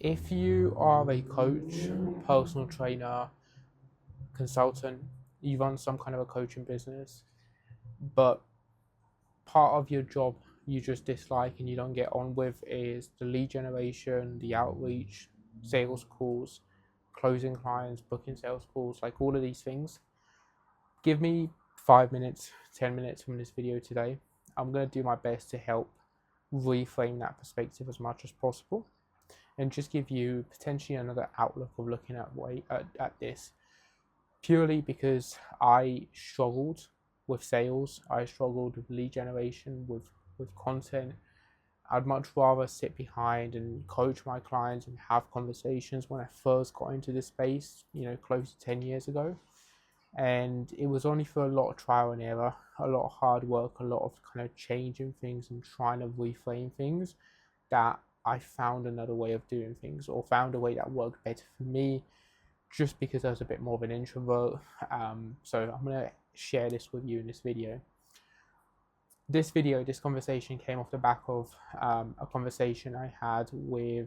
If you are a coach, personal trainer, consultant, you run some kind of a coaching business, but part of your job you just dislike and you don't get on with is the lead generation, the outreach, sales calls, closing clients, booking sales calls, like all of these things. Give me 5 minutes, 10 minutes from this video today. I'm going to do my best to help reframe that perspective as much as possible and just give you potentially another outlook of looking at this, purely because I struggled with sales, I struggled with lead generation, with content. I'd much rather sit behind and coach my clients and have conversations when I first got into this space, close to 10 years ago. And it was only for a lot of trial and error, a lot of hard work, a lot of kind of changing things and trying to reframe things that I found another way of doing things, or found a way that worked better for me, just because I was a bit more of an introvert. So I'm going to share this with you in this video. This conversation came off the back of a conversation I had with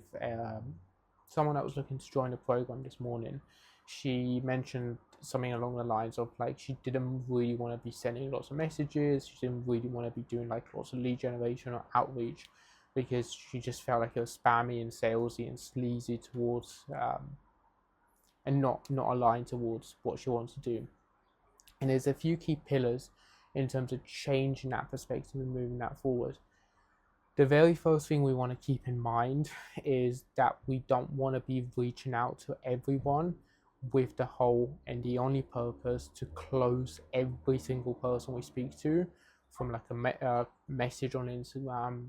someone that was looking to join the program this morning. She mentioned something along the lines of like she didn't really want to be sending lots of messages. She didn't really want to be doing like lots of lead generation or outreach, because she just felt like it was spammy and salesy and sleazy towards and not aligned towards what she wants to do. And there's a few key pillars in terms of changing that perspective and moving that forward. The very first thing we want to keep in mind is that we don't want to be reaching out to everyone with the whole and the only purpose to close every single person we speak to, from like a message on Instagram,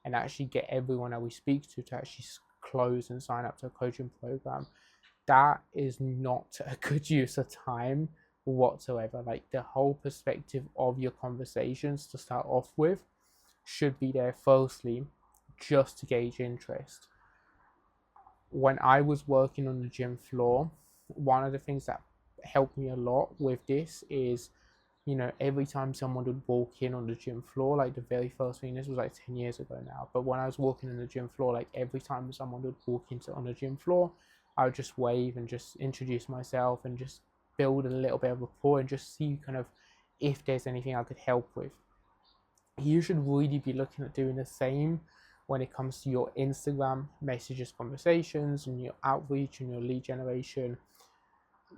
and actually get everyone that we speak to actually close and sign up to a coaching program. That is not a good use of time whatsoever. Like, the whole perspective of your conversations to start off with should be there firstly just to gauge interest. When I was working on the gym floor, one of the things that helped me a lot with this is, every time someone would walk in on the gym floor, like the very first thing, this was like 10 years ago now, but when I was walking in the gym floor, like every time someone would walk on the gym floor, I would just wave and just introduce myself and just build a little bit of rapport and just see kind of if there's anything I could help with. You should really be looking at doing the same when it comes to your Instagram messages, conversations, and your outreach and your lead generation.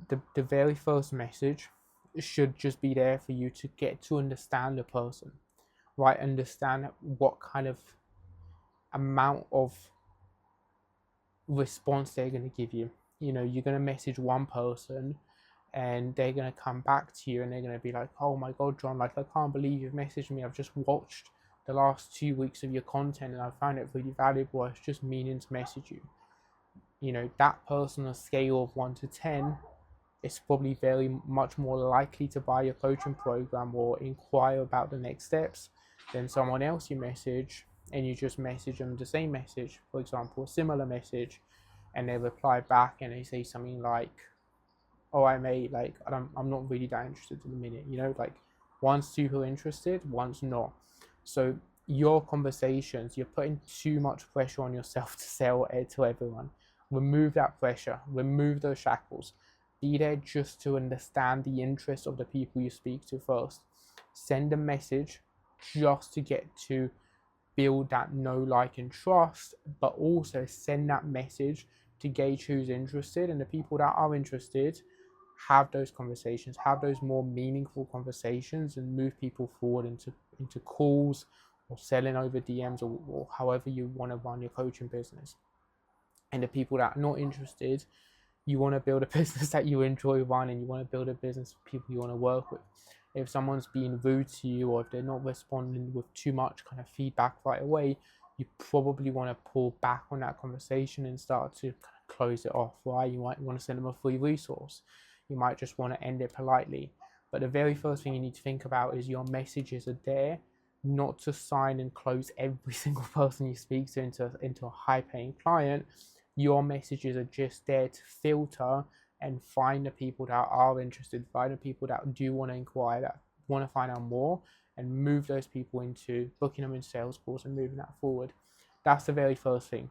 The very first message should just be there for you to get to understand the person, right? Understand what kind of amount of response they're going to give you. You're going to message one person and they're going to come back to you and they're going to be like, oh my God, John, like, I can't believe you've messaged me. I've just watched the last 2 weeks of your content and I found it really valuable. I was just meaning to message you. That person on a scale of 1 to 10 is probably very much more likely to buy your coaching program or inquire about the next steps than someone else you message and you just message them the same message, for example, a similar message, and they reply back and they say something like, oh, I'm not really that interested in a minute. Like, one's super interested, one's not. So your conversations, you're putting too much pressure on yourself to sell it to everyone. Remove that pressure, remove those shackles. Be there just to understand the interests of the people you speak to first. Send a message just to get to build that know, like, and trust, but also send that message to gauge who's interested, and the people that are interested, have those conversations, have those more meaningful conversations, and move people forward into calls or selling over DMs or however you want to run your coaching business. And the people that are not interested, you want to build a business that you enjoy running. You want to build a business with people you want to work with. If someone's being rude to you or if they're not responding with too much kind of feedback right away, you probably want to pull back on that conversation and start to kind of close it off, right? You might want to send them a free resource. You might just want to end it politely. But the very first thing you need to think about is your messages are there not to sign and close every single person you speak to into a high-paying client. Your messages are just there to filter and find the people that are interested, find the people that do want to inquire, that want to find out more, and move those people into booking them in sales calls and moving that forward. That's the very first thing.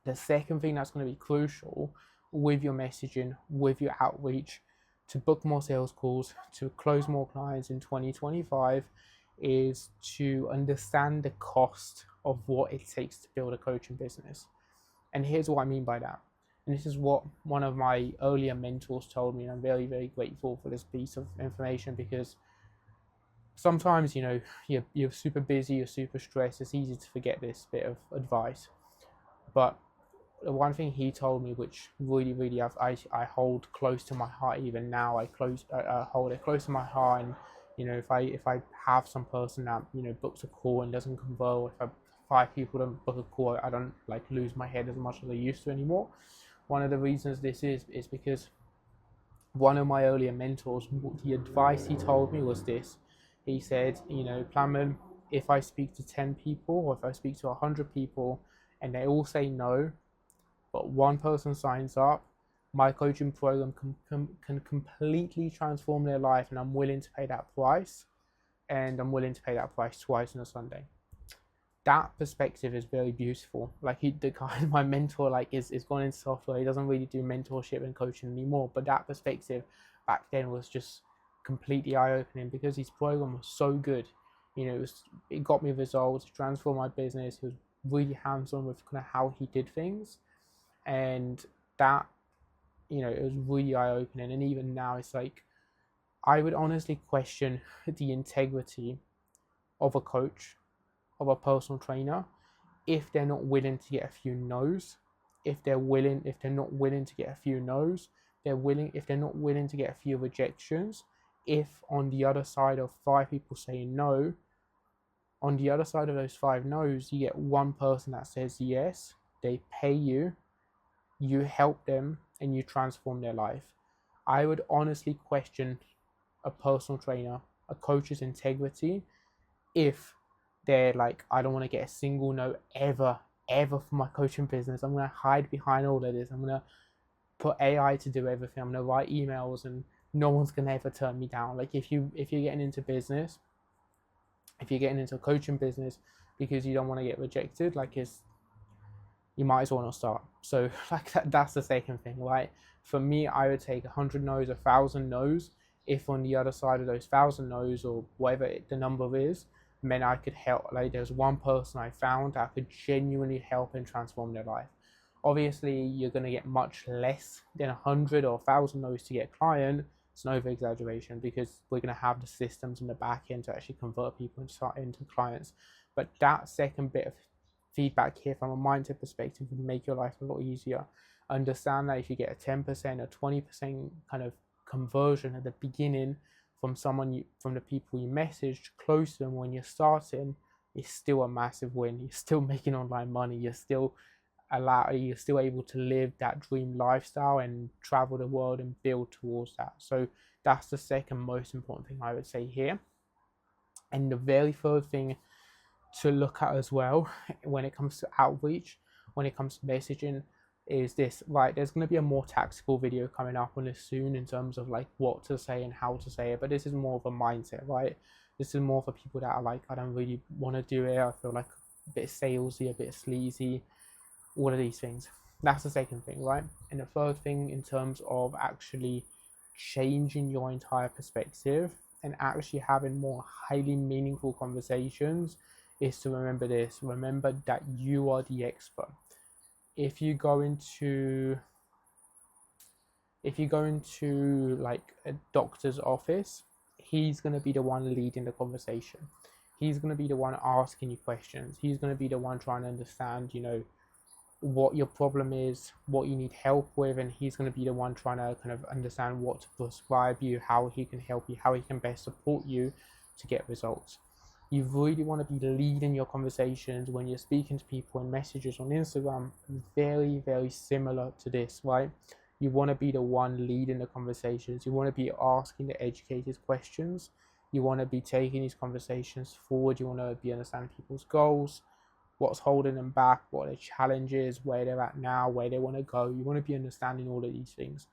The second thing that's going to be crucial with your messaging, with your outreach, to book more sales calls, to close more clients in 2025, is to understand the cost of what it takes to build a coaching business. And here's what I mean by that. And this is what one of my earlier mentors told me, and I'm very, very grateful for this piece of information, because sometimes, you're super busy, you're super stressed, it's easy to forget this bit of advice. But the one thing he told me, which really, really I hold close to my heart even now, I hold it close to my heart. And if I have some person that books a call and doesn't convert, or if 5 people don't book a call, I don't lose my head as much as I used to anymore. One of the reasons this is because one of my earlier mentors, the advice he told me was this. He said, Plumman, if I speak to 10 people, or if I speak to 100 people and they all say no, but one person signs up, my coaching program can completely transform their life, and I'm willing to pay that price, and I'm willing to pay that price twice on a Sunday. That perspective is very beautiful. The guy, my mentor, is gone into software. He doesn't really do mentorship and coaching anymore, but that perspective back then was just completely eye-opening, because his program was so good. It got me results, transformed my business. He was really hands-on with kind of how he did things, and that, it was really eye-opening. And even now, it's I would honestly question the integrity of a coach, of a personal trainer, if they're not willing to get a few no's. If they're not willing to get a few no's, if they're not willing to get a few rejections. If on the other side of 5 people saying no, on the other side of those 5 no's, you get one person that says yes, they pay you, you help them, and you transform their life. I would honestly question a personal trainer, a coach's integrity, if they're I don't want to get a single no ever for my coaching business. I'm going to hide behind all of this. I'm going to put AI to do everything. I'm going to write emails, and no one's going to ever turn me down. If you're getting into business, if you're getting into a coaching business because you don't want to get rejected, you might as well not start. So that's the second thing, right? For me, I would take 100 no's, 1,000 no's, if on the other side of those 1,000 no's, or whatever the number is, meant I could help. There's one person I found that could genuinely help and transform their life. Obviously, you're going to get much less than 100 or 1,000 no's to get a client. It's an over exaggeration, because we're going to have the systems in the back end to actually convert people into clients. But that second bit of feedback here from a mindset perspective would make your life a lot easier. Understand that if you get a 10% or 20% kind of conversion at the beginning from the people you messaged close to them when you're starting, it's still a massive win. You're still making online money. You're still able to live that dream lifestyle and travel the world and build towards that. So that's the second most important thing I would say here. And the very third thing to look at as well when it comes to outreach, when it comes to messaging, is this, right? There's going to be a more tactical video coming up on this soon in terms of what to say and how to say it, but this is more of a mindset, right? This is more for people that are I don't really want to do it, I feel a bit salesy, a bit sleazy, all of these things. That's the second thing, right? And the third thing, in terms of actually changing your entire perspective and actually having more highly meaningful conversations, is to remember this. Remember that you are the expert. If you go into a doctor's office, he's going to be the one leading the conversation. He's going to be the one asking you questions. He's going to be the one trying to understand, what your problem is, what you need help with, and he's going to be the one trying to kind of understand what to prescribe you, how he can help you, how he can best support you to get results. You really want to be leading your conversations when you're speaking to people in messages on Instagram. Very, very similar to this, right? You want to be the one leading the conversations. You want to be asking the educated questions. You want to be taking these conversations forward. You want to be understanding people's goals, what's holding them back, what are their challenges, where they're at now, where they want to go. You want to be understanding all of these things.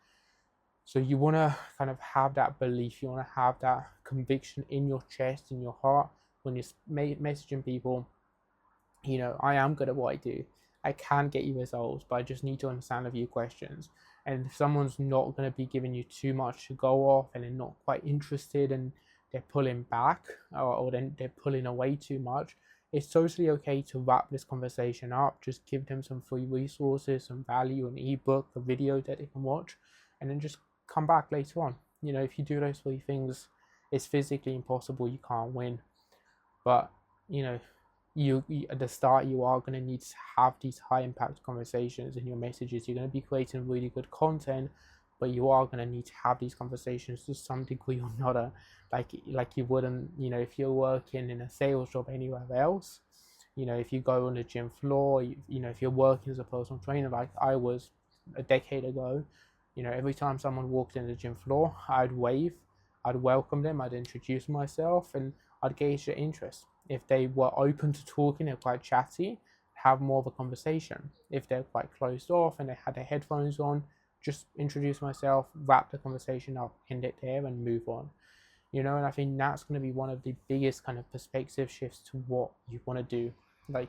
So you want to kind of have that belief. You want to have that conviction in your chest, in your heart, when you're messaging people. I am good at what I do. I can get you results, but I just need to understand a few questions. And if someone's not going to be giving you too much to go off and they're not quite interested and they're pulling back, or then they're pulling away too much, it's totally okay to wrap this conversation up. Just give them some free resources, some value, an ebook, a video that they can watch, and then just come back later on. If you do those three things, it's physically impossible. You can't win. But, you at the start, you are going to need to have these high impact conversations in your messages. You're going to be creating really good content, but you are going to need to have these conversations to some degree or another, like you wouldn't, if you're working in a sales job anywhere else. If you go on the gym floor, if you're working as a personal trainer like I was a decade ago, every time someone walked in the gym floor, I'd wave, I'd welcome them, I'd introduce myself, and I'd gauge their interest. If they were open to talking, they're quite chatty, have more of a conversation. If they're quite closed off and they had their headphones on, just introduce myself, wrap the conversation up, end it there, and move on. And I think that's going to be one of the biggest kind of perspective shifts to what you want to do. Like,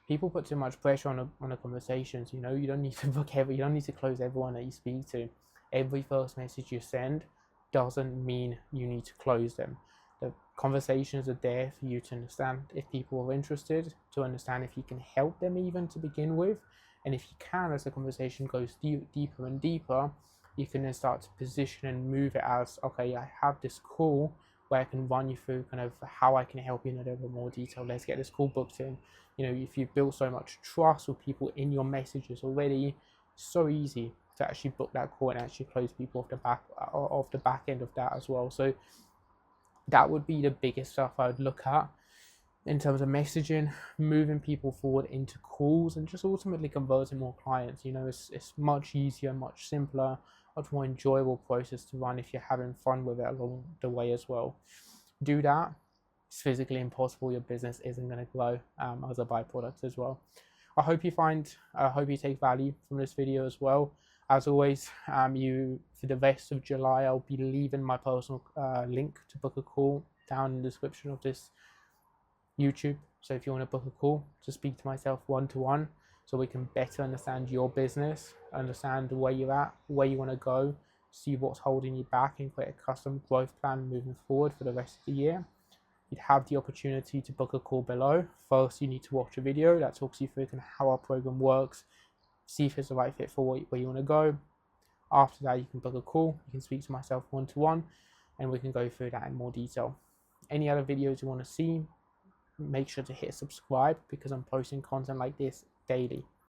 people put too much pressure on the conversations. You don't need to you don't need to close everyone that you speak to. Every first message you send doesn't mean you need to close them. The conversations are there for you to understand if people are interested, to understand if you can help them even to begin with. And if you can, as the conversation goes deeper and deeper, you can then start to position and move it as, okay, I have this call where I can run you through kind of how I can help you in a little bit more detail. Let's get this call booked in. If you've built so much trust with people in your messages already, it's so easy to actually book that call and actually close people off the back end of that as well. So that would be the biggest stuff I would look at in terms of messaging, moving people forward into calls, and just ultimately converting more clients. It's much easier, much simpler, much more enjoyable process to run if you're having fun with it along the way as well. Do that. It's physically impossible. Your business isn't going to grow as a byproduct as well. I hope you take value from this video as well. As always, for the rest of July, I'll be leaving my personal link to book a call down in the description of this YouTube. So if you want to book a call to speak to myself one-to-one, so we can better understand your business, understand where you're at, where you want to go, see what's holding you back, and create a custom growth plan moving forward for the rest of the year, you'd have the opportunity to book a call below. First, you need to watch a video that talks you through kind of how our program works, see if it's the right fit for where you want to go. After that, you can book a call. You can speak to myself one-to-one, and we can go through that in more detail. Any other videos you want to see, make sure to hit subscribe, because I'm posting content like this daily.